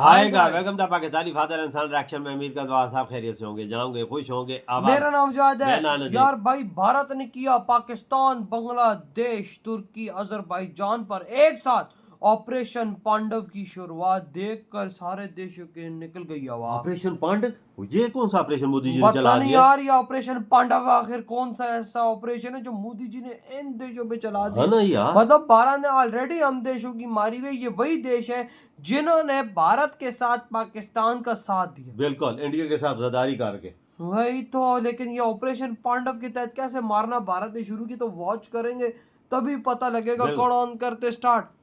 आएगा। Welcome the Pakistani father इंसान reaction में। उम्मीद का दुआ साहब खैरियत से होंगे, जाओगे खुश होंगे, आबाद। मेरा नाम जाद है मैं यार भाई। भारत ने किया पाकिस्तान, बांग्लादेश, तुर्की, अजरबैजान पर एक साथ ऑपरेशन पांडव की शुरुआत देखकर सारे देशों के निकल गई आवाज। ऑपरेशन पांडव, ये कौन सा ऑपरेशन मोदी जी ने पता चला नहीं दिया? यार, ये ऑपरेशन पांडव आखिर कौन सा ऐसा ऑपरेशन है जो मोदी जी ने इन देशों पे चला है दिया? ना यार। मतलब भारत ने ऑलरेडी हम देशों की मारी हुई। ये वही देश है जिन्होंने भारत के साथ पाकिस्तान का साथ दिया, बिल्कुल इंडिया के साथ गद्दारी करके। वही तो। लेकिन ये ऑपरेशन पांडव के तहत कैसे मारना भारत ने शुरू की, तो वॉच करेंगे तभी पता लगेगा। कौन ऑन करते स्टार्ट।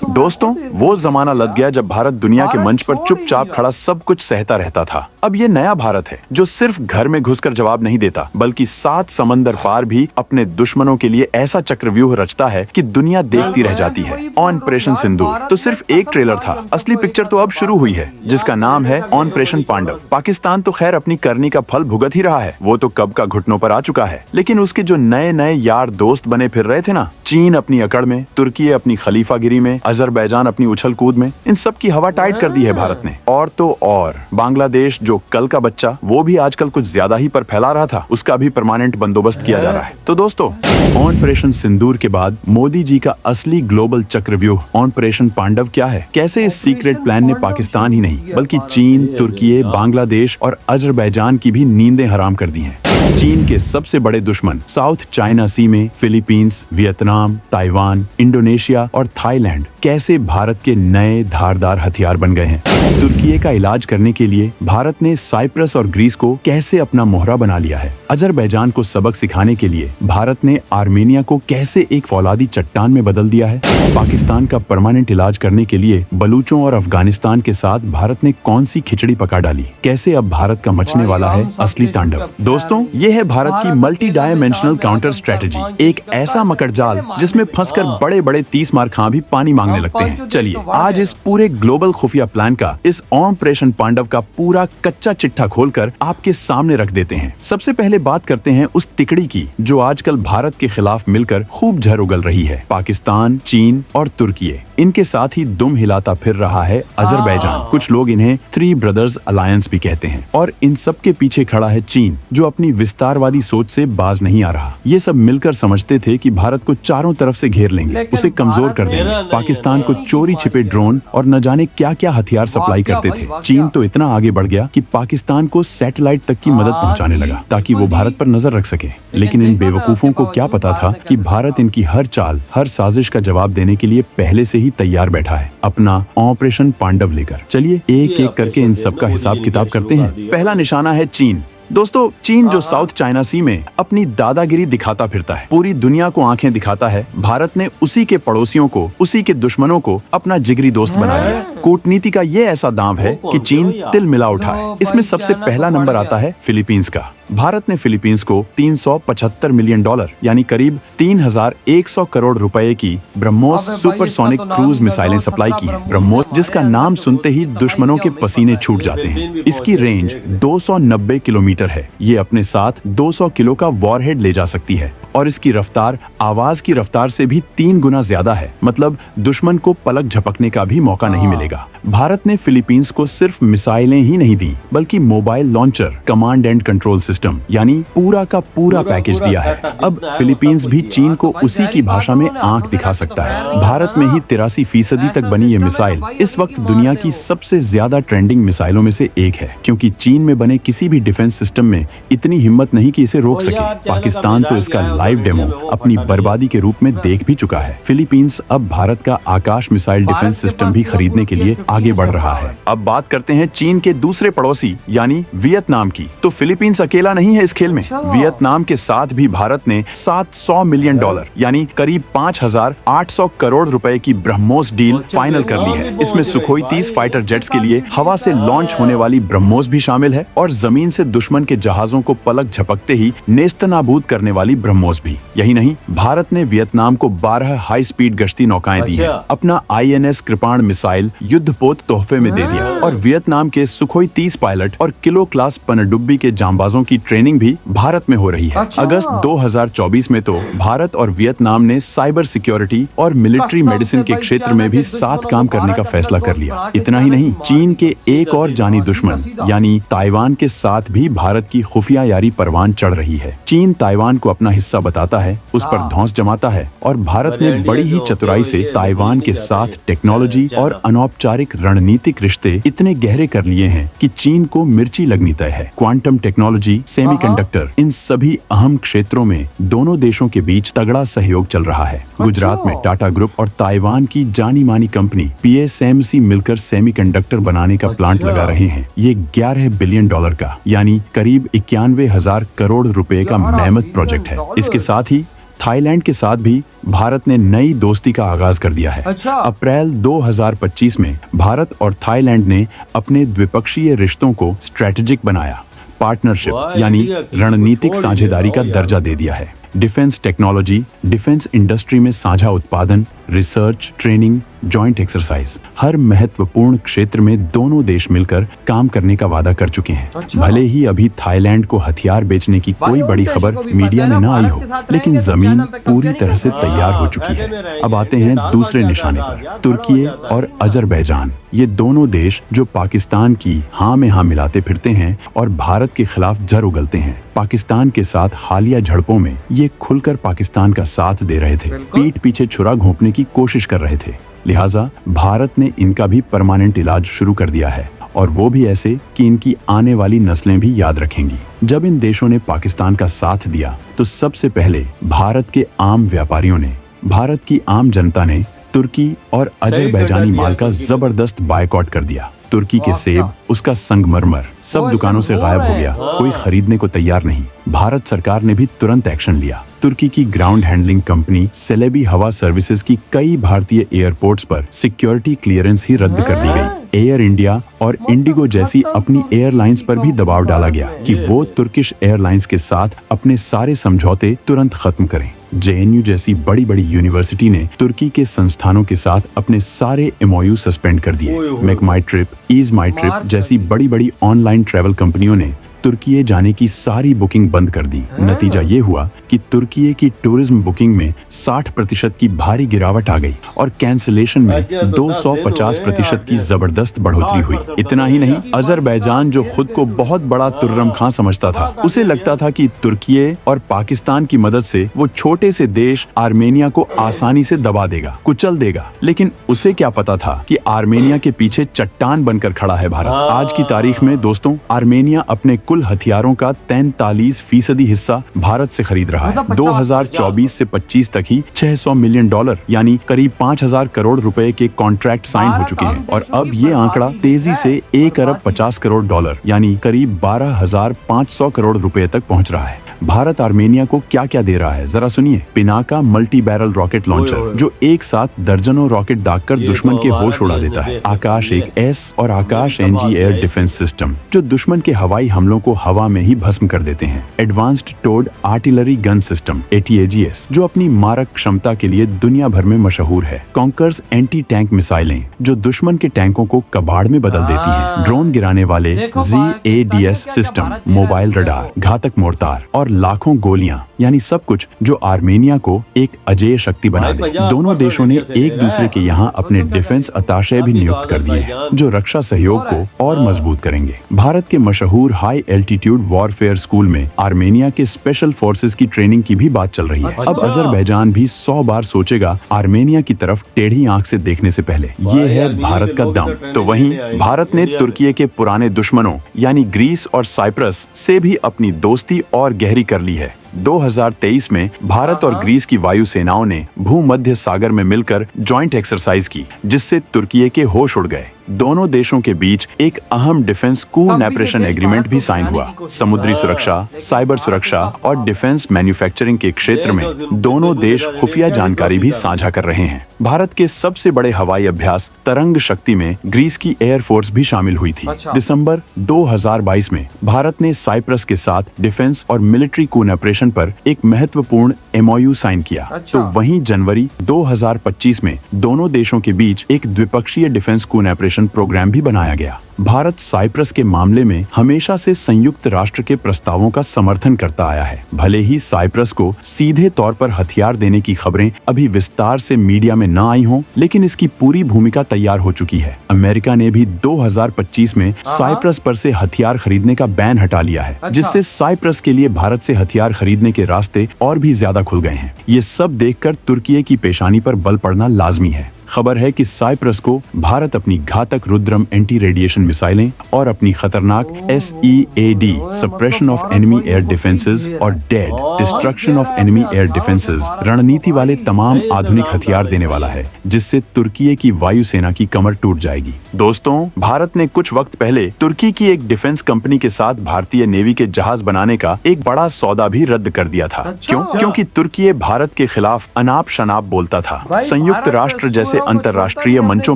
दोस्तों, वो जमाना लग गया जब भारत दुनिया के मंच पर चुपचाप खड़ा सब कुछ सहता रहता था। अब ये नया भारत है जो सिर्फ घर में घुसकर जवाब नहीं देता, बल्कि 7 समंदर पार भी अपने दुश्मनों के लिए ऐसा चक्रव्यूह रचता है कि दुनिया देखती रह जाती है। ऑपरेशन सिंदूर तो सिर्फ एक ट्रेलर था, असली पिक्चर तो अब शुरू हुई है, जिसका नाम है ऑपरेशन पांडव। पाकिस्तान तो खैर अपनी करनी का फल भुगत ही रहा है, वो तो कब का घुटनों पर आ चुका है। लेकिन उसके जो नए नए यार दोस्त बने फिर रहे थे ना, चीन अपनी अकड़ में, तुर्की अपनी खलीफागिरी में, अजरबैजान अपनी उछल कूद में, इन सब की हवा टाइट कर दी है भारत ने। और तो और बांग्लादेश, जो कल का बच्चा, वो भी आजकल कुछ ज्यादा ही पर फैला रहा था, उसका भी परमानेंट बंदोबस्त किया जा रहा है। तो दोस्तों, ऑपरेशन सिंदूर के बाद मोदी जी का असली ग्लोबल चक्रव्यूह ऑपरेशन पांडव क्या है? कैसे इस सीक्रेट प्लान ने पाकिस्तान ही नहीं बल्कि चीन, तुर्की, बांग्लादेश और अजरबैजान की भी नींदें हराम कर दी हैं। चीन के सबसे बड़े दुश्मन साउथ चाइना सी में फिलीपींस, वियतनाम, ताइवान, इंडोनेशिया और थाईलैंड कैसे भारत के नए धारदार हथियार बन गए हैं। तुर्की का इलाज करने के लिए भारत ने साइप्रस और ग्रीस को कैसे अपना मोहरा बना लिया है। अजरबैजान को सबक सिखाने के लिए भारत ने आर्मेनिया को कैसे एक फौलादी चट्टान में बदल दिया है। पाकिस्तान का परमानेंट इलाज करने के लिए बलूचों और अफगानिस्तान के साथ भारत ने कौन सी खिचड़ी पका डाली। कैसे अब भारत का मचने वाला है असली तांडव। दोस्तों, ये है भारत की मल्टी डायमेंशनल काउंटर स्ट्रेटेजी, एक ऐसा मकड़जाल जिसमें फंसकर बड़े बड़े 30 मार खां भी पानी मांगने लगते हैं। चलिए आज इस पूरे ग्लोबल खुफिया प्लान का, इस ऑपरेशन पांडव का पूरा कच्चा चिट्ठा खोलकर आपके सामने रख देते हैं। सबसे पहले बात करते हैं उस तिकड़ी की जो आजकल भारत के खिलाफ मिलकर खूब झर उगल रही है। पाकिस्तान, चीन और तुर्की, इनके साथ ही दुम हिलाता फिर रहा है अजरबैजान। कुछ लोग इन्हें 3 ब्रदर्स अलायंस भी कहते हैं। और इन सब के पीछे खड़ा है चीन, जो अपनी विस्तारवादी सोच से बाज नहीं आ रहा। ये सब मिलकर समझते थे कि भारत को चारों तरफ से घेर लेंगे, उसे कमजोर कर देंगे। पाकिस्तान को चोरी छिपे ड्रोन और न जाने क्या क्या हथियार सप्लाई करते थे। चीन तो इतना आगे बढ़ गया कि पाकिस्तान को सैटेलाइट तक की मदद पहुंचाने लगा ताकि वो भारत पर नजर रख सके। लेकिन इन बेवकूफों को क्या पता था कि भारत इनकी हर चाल, हर साजिश का जवाब देने के लिए पहले से ही तैयार बैठा है, अपना ऑपरेशन पांडव लेकर। चलिए एक एक करके इन सब का हिसाब किताब करते हैं। पहला निशाना है चीन। दोस्तों, चीन जो साउथ चाइना सी में अपनी दादागिरी दिखाता फिरता है, पूरी दुनिया को आंखें दिखाता है, भारत ने उसी के पड़ोसियों को, उसी के दुश्मनों को अपना जिगरी दोस्त बना लिया। कूटनीति का ये ऐसा दांव है कि चीन तिल मिला उठा है। इसमें सबसे पहला नंबर आता है फिलीपींस का। भारत ने फिलीपींस को $375 मिलियन यानी करीब 3100 करोड़ रुपए की ब्रह्मोस सुपरसोनिक क्रूज मिसाइलें सप्लाई की हैं। ब्रह्मोस, जिसका नाम सुनते ही दुश्मनों के पसीने छूट जाते हैं। इसकी रेंज 290 किलोमीटर है। ये अपने साथ 200 किलो का वॉरहेड ले जा सकती है और इसकी रफ्तार आवाज की रफ्तार से भी 3 गुना ज्यादा है। मतलब दुश्मन को पलक झपकने का भी मौका नहीं मिलेगा। भारत ने फिलीपींस को सिर्फ मिसाइलें ही नहीं दी, बल्कि mobile launcher, command and control system, यानी पूरा का पूरा पैकेज दिया है। अब फिलीपींस भी चीन को उसी की भाषा में आंख दिखा सकता है। भारत में ही 83% तक बनी ये मिसाइल इस वक्त दुनिया की सबसे ज्यादा ट्रेंडिंग मिसाइलों में से एक है, क्योंकि चीन में बने किसी भी डिफेंस सिस्टम में इतनी हिम्मत नहीं कि इसे रोक सके। पाकिस्तान तो इसका लाइव डेमो अपनी बर्बादी के रूप में देख भी चुका है। फिलीपींस अब भारत का आकाश मिसाइल डिफेंस सिस्टम भी खरीदने के लिए आगे बढ़ रहा है। अब बात करते हैं चीन के दूसरे पड़ोसी यानी वियतनाम की। तो फिलीपींस अकेला नहीं है इस खेल में। वियतनाम के साथ भी भारत ने $700 मिलियन यानी करीब 5800 करोड़ रुपए की ब्रह्मोस डील फाइनल कर ली है। इसमें सुखोई 30 फाइटर जेट्स के लिए हवा से लॉन्च होने वाली ब्रह्मोस भी शामिल है और जमीन से दुश्मन के जहाजों को पलक झपकते ही नेस्तनाबूद करने वाली ब्रह्मोस फोर्स भी। यही नहीं, भारत ने वियतनाम को 12 हाई स्पीड गश्ती नौकाएं दी हैं। अपना INS कृपाण मिसाइल युद्धपोत तोहफे में दे दिया और वियतनाम के सुखोई 30 पायलट और किलो क्लास पनडुब्बी के जांबाजों की ट्रेनिंग भी भारत में हो रही है। अगस्त 2024 में तो भारत और वियतनाम ने साइबर सिक्योरिटी और मिलिट्री मेडिसिन के क्षेत्र में भी साथ काम करने का फैसला कर लिया। इतना ही नहीं, चीन के एक और जानी दुश्मन यानी ताइवान के साथ भी भारत की खुफिया यारी परवान चढ़ रही है। चीन ताइवान को अपना हिस्सा बताता है, उस पर धौंस जमाता है और भारत ने बड़ी ही चतुराई से ताइवान के साथ टेक्नोलॉजी और अनौपचारिक रणनीतिक रिश्ते इतने गहरे कर लिए हैं कि चीन को मिर्ची लगनी तय है। क्वांटम टेक्नोलॉजी, सेमीकंडक्टर, इन सभी अहम क्षेत्रों में दोनों देशों के बीच तगड़ा सहयोग चल रहा है। गुजरात में टाटा ग्रुप और ताइवान की जानी मानी कंपनी PSMC मिलकर सेमीकंडक्टर बनाने का प्लांट लगा रहे हैं। ये $11 बिलियन का यानी करीब 91,000 करोड़ रुपए का मेहनत प्रोजेक्ट है। इसके साथ ही थाईलैंड के साथ भी भारत ने नई दोस्ती का आगाज कर दिया है। अप्रैल 2025 में भारत और थाईलैंड ने अपने द्विपक्षीय रिश्तों को स्ट्रेटेजिक बनाया, पार्टनरशिप यानी रणनीतिक साझेदारी का दर्जा दे दिया है। डिफेंस टेक्नोलॉजी, डिफेंस इंडस्ट्री में साझा उत्पादन, रिसर्च, ट्रेनिंग, जॉइंट एक्सरसाइज, हर महत्वपूर्ण क्षेत्र में दोनों देश मिलकर काम करने का वादा कर चुके हैं। भले ही अभी थाईलैंड को हथियार बेचने की कोई बड़ी खबर मीडिया में न आई हो, लेकिन जमीन पूरी तरह से तैयार हो चुकी है। अब आते हैं दूसरे निशाने पर, तुर्की और अजरबैजान। ये दोनों देश जो पाकिस्तान की हाँ में हाँ मिलाते फिरते हैं और भारत के खिलाफ जर उगलते हैं। पाकिस्तान के साथ हालिया झड़पों में ये खुलकर पाकिस्तान का साथ दे रहे थे, पीठ पीछे छुरा घोंपने की कोशिश कर रहे थे। लिहाजा भारत ने इनका भी परमानेंट इलाज शुरू कर दिया है, और वो भी ऐसे कि इनकी आने वाली नस्लें भी याद रखेंगी। जब इन देशों ने पाकिस्तान का साथ दिया तो सबसे पहले भारत के आम व्यापारियों ने, भारत की आम जनता ने तुर्की और अजरबैजानी माल का जबरदस्त बायकॉट कर दिया। तुर्की के सेब, उसका संगमरमर सब दुकानों से गायब हो गया, कोई खरीदने को तैयार नहीं। भारत सरकार ने भी तुरंत एक्शन लिया। तुर्की की ग्राउंड हैंडलिंग कंपनी सेलेबी हवा सर्विसेज की कई भारतीय एयरपोर्ट्स पर सिक्योरिटी क्लियरेंस ही रद्द कर दी गई। एयर इंडिया और इंडिगो जैसी अपनी एयरलाइंस पर भी दबाव डाला गया कि वो तुर्किश एयरलाइंस के साथ अपने सारे समझौते तुरंत खत्म करें। JNU जैसी बड़ी बड़ी यूनिवर्सिटी ने तुर्की के संस्थानों के साथ अपने सारे MOU सस्पेंड कर दिए। मेक माई ट्रिप, ईज माई ट्रिप जैसी बड़ी बड़ी ऑनलाइन ट्रैवल कंपनियों ने तुर्की जाने की सारी बुकिंग बंद कर दी। नतीजा ये हुआ कि तुर्की की टूरिज्म बुकिंग में 60% की भारी गिरावट आ गई और कैंसिलेशन में 250% की जबरदस्त बढ़ोतरी हुई। इतना ही नहीं, अजरबैजान जो खुद को बहुत बड़ा तुर्रम खां समझता था, उसे लगता था कि तुर्की और पाकिस्तान की मदद से वो छोटे से देश आर्मेनिया को आसानी से दबा देगा, कुचल देगा। लेकिन उसे क्या पता था कि आर्मेनिया के पीछे चट्टान बनकर खड़ा है भारत। आज की तारीख में दोस्तों, आर्मेनिया अपने कुल हथियारों का 43% हिस्सा भारत से खरीद रहा है। 2024 से 25 तक ही $600 मिलियन यानी करीब 5,000 करोड़ रुपए के कॉन्ट्रैक्ट साइन हो चुके हैं, और अब ये आंकड़ा तेजी से $1,50 करोड़ यानी करीब 12,500 करोड़ रुपए तक पहुंच रहा है। भारत आर्मेनिया को क्या क्या दे रहा है, जरा सुनिए। Pinaka multi barrel rocket launcher जो एक साथ दर्जनों रॉकेट दागकर दुश्मन के होश उड़ा देता है। आकाश एक S और आकाश NG एयर डिफेंस सिस्टम जो दुश्मन के हवाई हमलों को हवा में ही भस्म कर देते हैं। Advanced towed artillery gun system ATAGS जो अपनी मारक क्षमता के लिए दुनिया भर में मशहूर है। कॉन्कर्स एंटी टैंक मिसाइलें जो दुश्मन के टैंकों को कबाड़ में बदल देती हैं। ड्रोन गिराने वाले ZADS सिस्टम, मोबाइल रडार, घातक मोर्टार और लाखों गोलियां, यानी सब कुछ जो आर्मेनिया को एक अजेय शक्ति बना दे। दोनों देशों ने एक दूसरे के यहाँ अपने डिफेंस अताशे भी नियुक्त कर दिए हैं जो रक्षा सहयोग को और मजबूत करेंगे। भारत के मशहूर हाई एल्टीट्यूड वॉरफेयर स्कूल में आर्मेनिया के स्पेशल फोर्सेस की ट्रेनिंग की भी बात चल रही है। अब अजरबैजान भी 100 बार सोचेगा आर्मेनिया की तरफ टेढ़ी आंख से देखने से पहले। ये है भारत का दम। तो वहीं भारत ने तुर्की के पुराने दुश्मनों यानी ग्रीस और साइप्रस से भी अपनी दोस्ती और गहरी कर ली है। 2023 में भारत और ग्रीस की वायु सेनाओं ने भूमध्य सागर में मिलकर जॉइंट एक्सरसाइज की, जिससे तुर्की के होश उड़ गए। दोनों देशों के बीच एक अहम डिफेंस कोऑपरेशन एग्रीमेंट भी साइन हुआ। समुद्री सुरक्षा, साइबर सुरक्षा और डिफेंस मैन्युफैक्चरिंग के क्षेत्र में दोनों देश खुफिया जानकारी भी साझा कर रहे हैं। भारत के सबसे बड़े हवाई अभ्यास तरंग शक्ति में ग्रीस की एयरफोर्स भी शामिल हुई थी। दिसंबर 2022 में भारत ने साइप्रस के साथ डिफेंस और मिलिट्री कोऑपरेशन पर एक महत्वपूर्ण MOU साइन किया। तो वहीं जनवरी 2025 में दोनों देशों के बीच एक द्विपक्षीय डिफेंस कोऑपरेशन प्रोग्राम भी बनाया गया। भारत साइप्रस के मामले में हमेशा से संयुक्त राष्ट्र के प्रस्तावों का समर्थन करता आया है। भले ही साइप्रस को सीधे तौर पर हथियार देने की खबरें अभी विस्तार से मीडिया में न आई हों, लेकिन इसकी पूरी भूमिका तैयार हो चुकी है। अमेरिका ने भी 2025 में साइप्रस पर से हथियार खरीदने का बैन हटा लिया है, जिससे साइप्रस के लिए भारत से हथियार खरीदने के रास्ते और भी ज्यादा खुल गए हैं। ये सब देखकर तुर्की की पेशानी पर बल पड़ना लाजमी है। खबर है कि साइप्रस को भारत अपनी घातक रुद्रम एंटी रेडिएशन मिसाइलें और अपनी खतरनाक SEAD suppression of enemy air defences और DEAD destruction of enemy air defences रणनीति वाले तमाम आधुनिक हथियार देने वाला है, जिससे तुर्की की वायुसेना की कमर टूट जाएगी। दोस्तों, भारत ने कुछ वक्त पहले तुर्की की एक डिफेंस कंपनी के साथ भारतीय नेवी के जहाज बनाने का एक बड़ा सौदा भी रद्द कर दिया था। क्यों? क्योंकि तुर्की भारत के खिलाफ अनाप शनाप बोलता था। संयुक्त राष्ट्र जैसे अंतर्राष्ट्रीय मंचों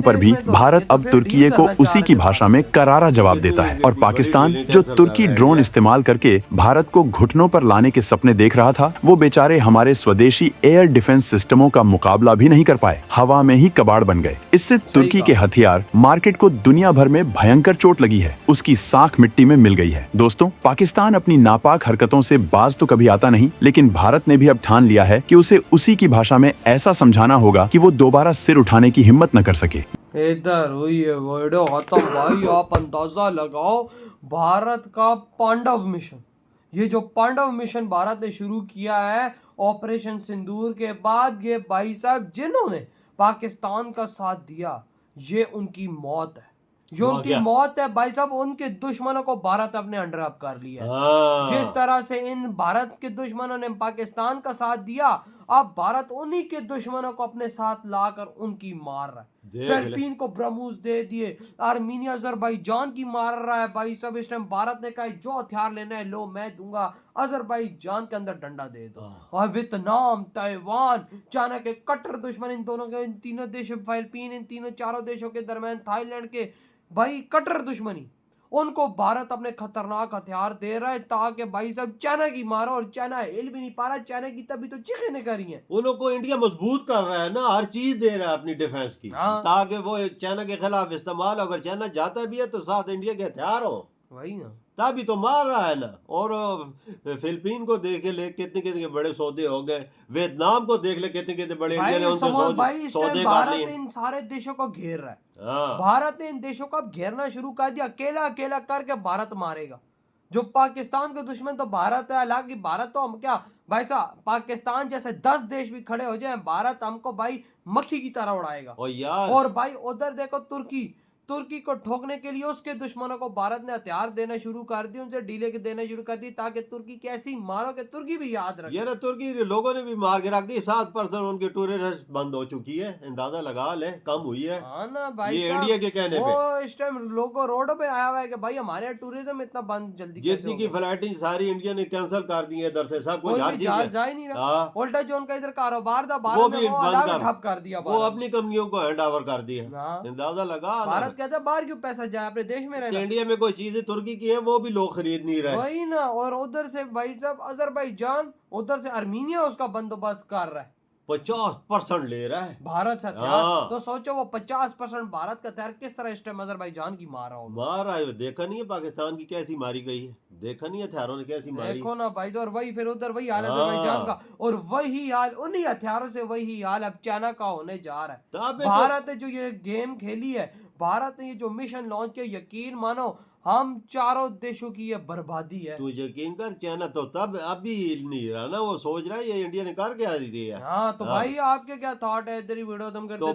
पर भी भारत अब तुर्की को उसी की भाषा में करारा जवाब देता है। और पाकिस्तान, जो तुर्की ड्रोन इस्तेमाल करके भारत को घुटनों पर लाने के सपने देख रहा था, वो बेचारे हमारे स्वदेशी एयर डिफेंस सिस्टमों का मुकाबला भी नहीं कर पाए, हवा में ही कबाड़ बन गए। इससे तुर्की के हथियार मार्केट को दुनिया भर में भयंकर चोट लगी है, उसकी साख मिट्टी में मिल गई है। दोस्तों, पाकिस्तान अपनी नापाक हरकतों से बाज तो कभी आता नहीं, लेकिन भारत ने भी अब ठान लिया है कि उसे उसी की भाषा में ऐसा समझाना होगा कि वो दोबारा सिर उठाने की हिम्मत न कर सके। इधर हुई है वीडियो खत्म भाई। आप अंदाजा लगाओ, भारत का पांडव मिशन, ये जो पांडव मिशन भारत ने शुरू किया है ऑपरेशन सिंदूर के बाद, ये भाई साहब जिन्होंने पाकिस्तान का साथ दिया, ये उनकी मौत है। जो उनकी मौत है भाई साहब, उनके दुश्मनों को भारत अपने अंडर अप कर लिया है। जिस तरह से इन भारत के दुश्मनों ने पाकिस्तान का साथ दिया, अब भारत उन्हीं के दुश्मनों को अपने साथ लाकर उनकी मार रहा है। फिलिपीन को ब्रह्मोस दे दिए, आर्मीनिया अजरबैजान की मार रहा है भाई साहब। इस टाइम भारत ने कहा जो हथियार लेना है लो, मैं दूंगा, अजरबैजान के अंदर डंडा दे दो। और वियतनाम, ताइवान, चाइना के कट्टर दुश्मन इन दोनों के, इन तीनों देशों, फिलिपीन, इन तीनों चारों देशों के दरमियान थाईलैंड के भाई कट्टर दुश्मनी, उनको भारत अपने खतरनाक हथियार दे रहा है ताकि भाई साहब चाइना की मारो, और चाइना हिल भी नहीं पा रहा। चाइना की तभी तो चीखें निकल रही हैं। उन लोग को इंडिया मजबूत कर रहा है ना, हर चीज दे रहा है अपनी डिफेंस की, ताकि वो चाइना के खिलाफ इस्तेमाल, अगर चाइना जाता भी है तो साथ इंडिया के हथियार हो, वही ना, तभी तो मार रहा है ना। और फिलिपीन को देख ले कितने कितने बड़े सौदे हो गए, वियतनाम को देख ले कितने कितने बड़े इंडिया ने उनसे सौदे कर लिए। इन सारे देशों को घेर रहा है। भारत ने इन देशों को घेरना शुरू कर दिया, अकेला अकेला करके भारत मारेगा। जो पाकिस्तान के दुश्मन तो भारत है, हालांकि भारत तो हम क्या भाई साहब, पाकिस्तान जैसे 10 देश भी खड़े हो जाए, भारत हमको भाई मक्खी की तरह उड़ाएगा। और भाई उधर देखो तुर्की को ठोकने के लिए उसके दुश्मनों को भारत ने हथियार देना शुरू कर दिए, उनसे डीले के देना शुरू कर दी, ताकि तुर्की कैसी मारो कि तुर्की भी याद रखे। ये ना तुर्की लोगों ने भी मार के रख दी, 7% उनकी टूरिस्ट बंद हो चुकी है, अंदाजा लगा ले, कम हुई है। हाँ ना भाई, ये इंडिया के कहने पे वो इस टाइम लोगों रोड पे आया हुआ है कि भाई हमारे यहाँ टूरिज्म इतना बंद जल्दी जितनी की फ्लाइटें सारी इंडिया ने कैंसिल कर दी है, इधर से सब कुछ जा ही नहीं रहा। उल्टा जो उनका इधर कारोबार था वो भी बंद ठप कर दिया, वो अपनी कंपनियों को हैंड ओवर कर दिया। अंदाजा लगा, भारत कहता है बाहर क्यों पैसा जाए, अपने देश में रहना। इंडिया में कोई चीजें तुर्की की है वो भी लोग खरीद नहीं रहे, वही ना। और उधर से भाई साहब अजरबैजान, उधर से आर्मीनिया उसका बंदोबस्त कर रहा है, 50% ले रहा है भारत से हथियार। तो सोचो वो 50% भारत का हथियार किस तरह इस टाइम अजरबैजान की मार रहा होगा। मार रहा है, देखा नहीं है पाकिस्तान की कैसी मारी गई है, देखा नहीं है हथियारों ने कैसी मारी, देखो ना भाई। और वही फिर उधर वही हाल अजरबैजान का, और वही हाल उन्हीं हथियारों से वही हाल अब चाइना का होने जा रहा है। भारत ने जो ये गेम खेली है, भारत ने ये जो मिशन लॉन्च किया, यकीन मानो हम चारों देशों की ये बर्बादी है। तू यकीन कर, चाइना तो तब अभी नहीं रहा ना, वो सोच रहा है ये इंडिया ने कर क्या दी है। हाँ तो भाई आपके क्या थॉट है, इधर ही वीडियो तुम करते तो